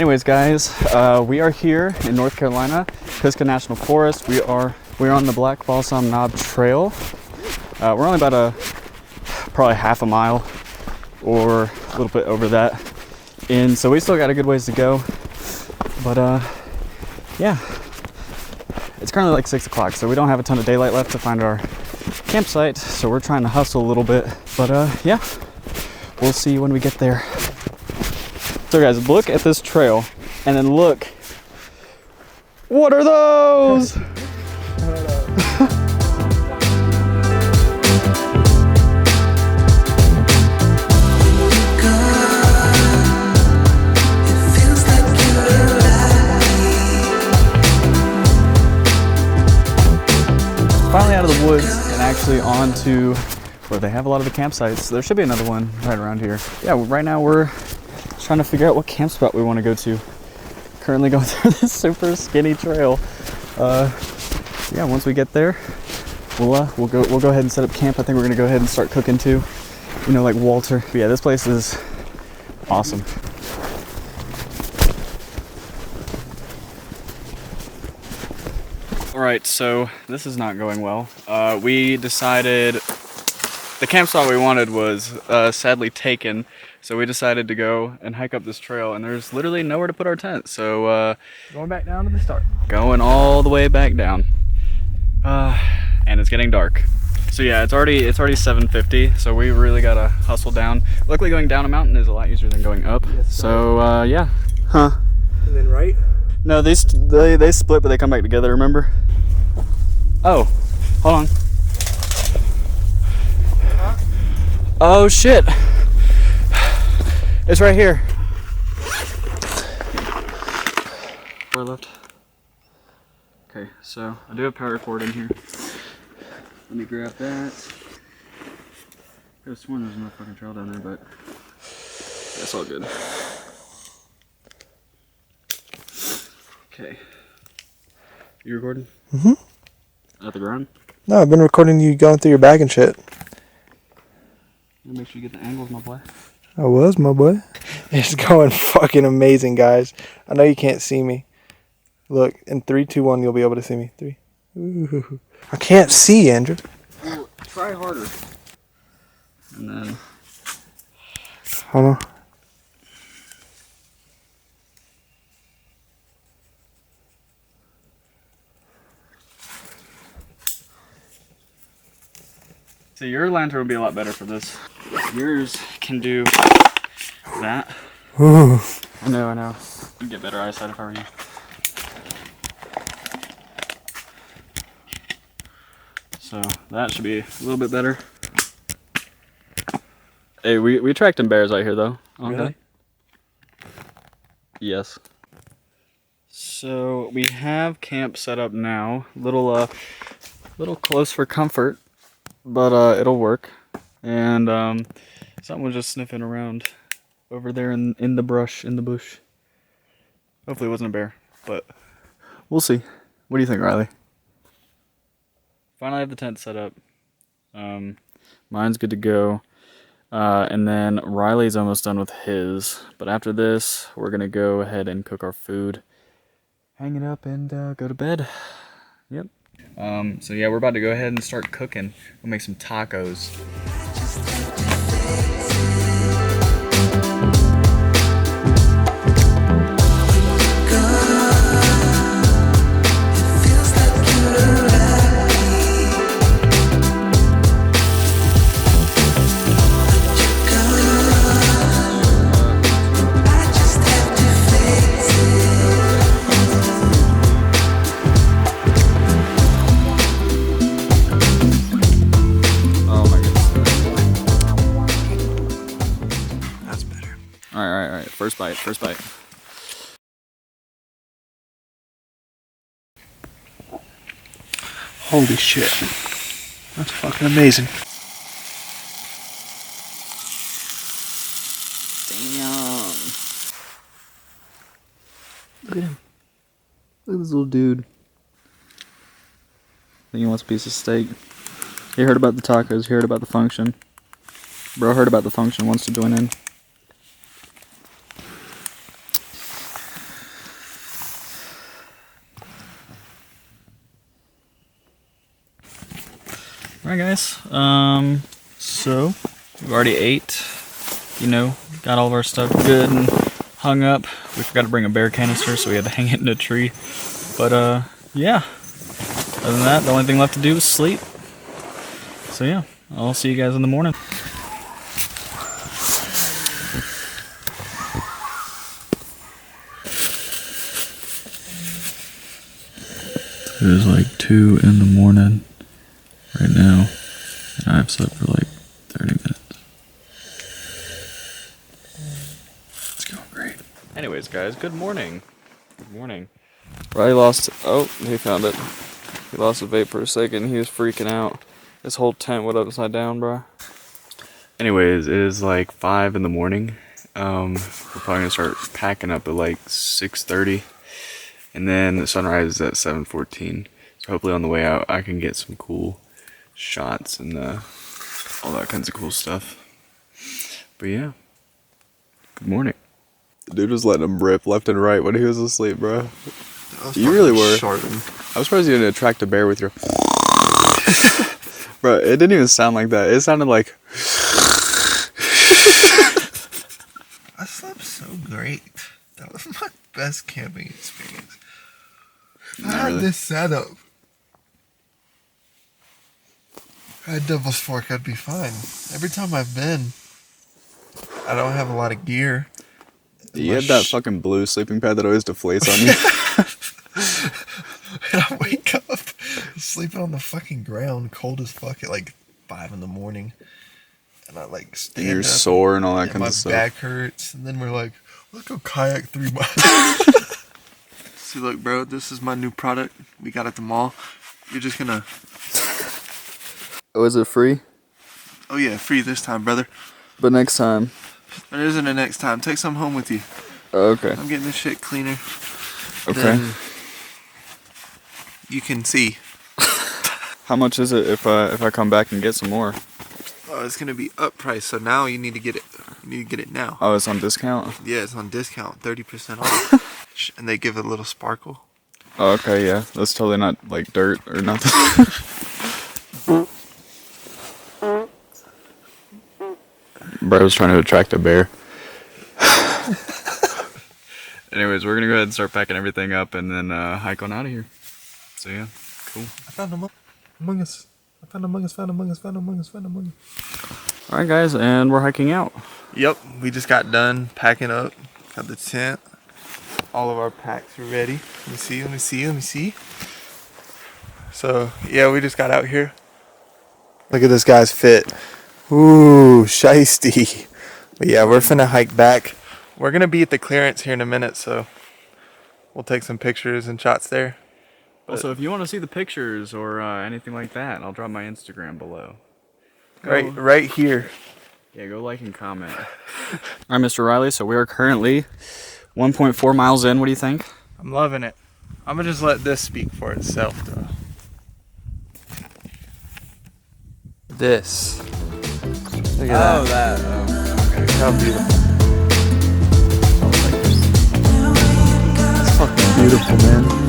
anyways, guys, we are here in North Carolina, Pisgah National Forest. We're on the Black Balsam Knob Trail. We're only about probably half a mile or a little bit over that in, so we still got a good ways to go. But yeah, it's currently like 6 o'clock, so we don't have a ton of daylight left to find our campsite, so we're trying to hustle a little bit. But yeah, we'll see when we get there. So guys, look at this trail, and then look, what are those? Finally out of the woods and actually onto where they have a lot of the campsites. There should be another one right around here. Yeah, right now we're trying to figure out what camp spot we want to go to. Currently going through this super skinny trail. Yeah, once we get there, we'll go ahead and set up camp. I think we're gonna go ahead and start cooking too. You know, like Walter. But yeah, this place is awesome. All right, so this is not going well. We decided the camp spot we wanted was sadly taken. So we decided to go and hike up this trail, and there's literally nowhere to put our tent. So going back down to the start. Going all the way back down. And it's getting dark. So yeah, it's already 7:50. So we really gotta hustle down. Luckily, going down a mountain is a lot easier than going up. Yes, so yeah, huh? And then right? No, they split, but they come back together. Remember? Oh, hold on. Huh? Oh shit! It's right here. Where left? Okay, so I do have power cord in here. Let me grab that. I could have sworn there's no fucking trail down there, but that's all good. Okay. You recording? Mm-hmm. At the ground? No, I've been recording you going through your bag and shit. Make sure you get the angles, my boy. I was, my boy. It's going fucking amazing, guys. I know you can't see me. Look, in 3, 2, 1, you'll be able to see me. 3. Ooh. I can't see, Andrew. Well, try harder. And then... Hold on. So your lantern would be a lot better for this. Yours can do that. Ooh. I know. You'd get better eyesight if I were you. So that should be a little bit better. Hey, we tracked in bears out here though. Okay. Really? Yes. So we have camp set up now. Little close for comfort, but it'll work. And someone was just sniffing around over there in the brush, in the bush. Hopefully it wasn't a bear, but we'll see. What do you think, Riley? Finally have the tent set up. Mine's good to go. And then Riley's almost done with his. But after this, we're going to go ahead and cook our food, hang it up, and go to bed. Yep. So yeah, we're about to go ahead and start cooking. We'll make some tacos. Alright. First bite. Holy shit. That's fucking amazing. Damn. Look at him. Look at this little dude. I think he wants a piece of steak. He heard about the tacos, he heard about the function. Bro heard about the function, wants to join in. Alright guys, so we already ate, you know, got all of our stuff good and hung up. We forgot to bring a bear canister, so we had to hang it in a tree. But yeah, other than that, the only thing left to do is sleep. So yeah, I'll see you guys in the morning. It is like 2 in the morning right now, and I've slept for like 30 minutes. It's going great. Anyways, guys, good morning. Good morning. Riley lost. Oh, he found it. He lost a vape for a second. He was freaking out. This whole tent went upside down, bro. Anyways, it is like 5 in the morning. We're probably gonna start packing up at like 6:30. And then the sunrise is at 7:14. So hopefully on the way out I can get some cool shots and all that kinds of cool stuff. But yeah. Good morning. The dude was letting him rip left and right when he was asleep, bro. You really were. I was surprised you didn't attract a bear with your... Bro, it didn't even sound like that. It sounded like... I slept so great. That was my best camping experience. If I had this setup, I had devil's fork, I'd be fine. Every time I've been, I don't have a lot of gear. You had that fucking blue sleeping pad that always deflates on you. And I wake up sleeping on the fucking ground, cold as fuck at like 5 in the morning. And I like stand And you're up sore and all that and kind my of stuff. back hurts. And then we're like, let's go kayak 3 miles. See, look, bro, this is my new product we got at the mall. You're just gonna... Oh, is it free? Oh yeah, free this time, brother. But next time. There isn't a next time. Take some home with you. Oh, okay. I'm getting this shit cleaner. Okay. Then you can see. How much is it if I come back and get some more? Oh, it's gonna be up price. So now you need to get it. You need to get it now. Oh, it's on discount? Yeah, it's on discount, 30% off. And they give it a little sparkle. Oh, okay, yeah. That's totally not like dirt or nothing. Bro was trying to attract a bear. Anyways, we're gonna go ahead and start packing everything up and then hike on out of here. So yeah, cool. I found them among us. I found among us, found among us, found among us, found among us. Alright guys, and we're hiking out. Yep, we just got done packing up. Got the tent. All of our packs are ready. Let me see, let me see, let me see. So, yeah, we just got out here. Look at this guy's fit. Ooh, shiesty. But yeah, we're finna hike back. We're gonna be at the clearance here in a minute, so we'll take some pictures and shots there. Also, if you want to see the pictures or anything like that, I'll drop my Instagram below. Right here. Yeah, go like and comment. Alright, Mr. Riley, so we are currently 1.4 miles in. What do you think? I'm loving it. I'm gonna just let this speak for itself, though. This. Look at that. Okay. How beautiful. It's fucking beautiful, man.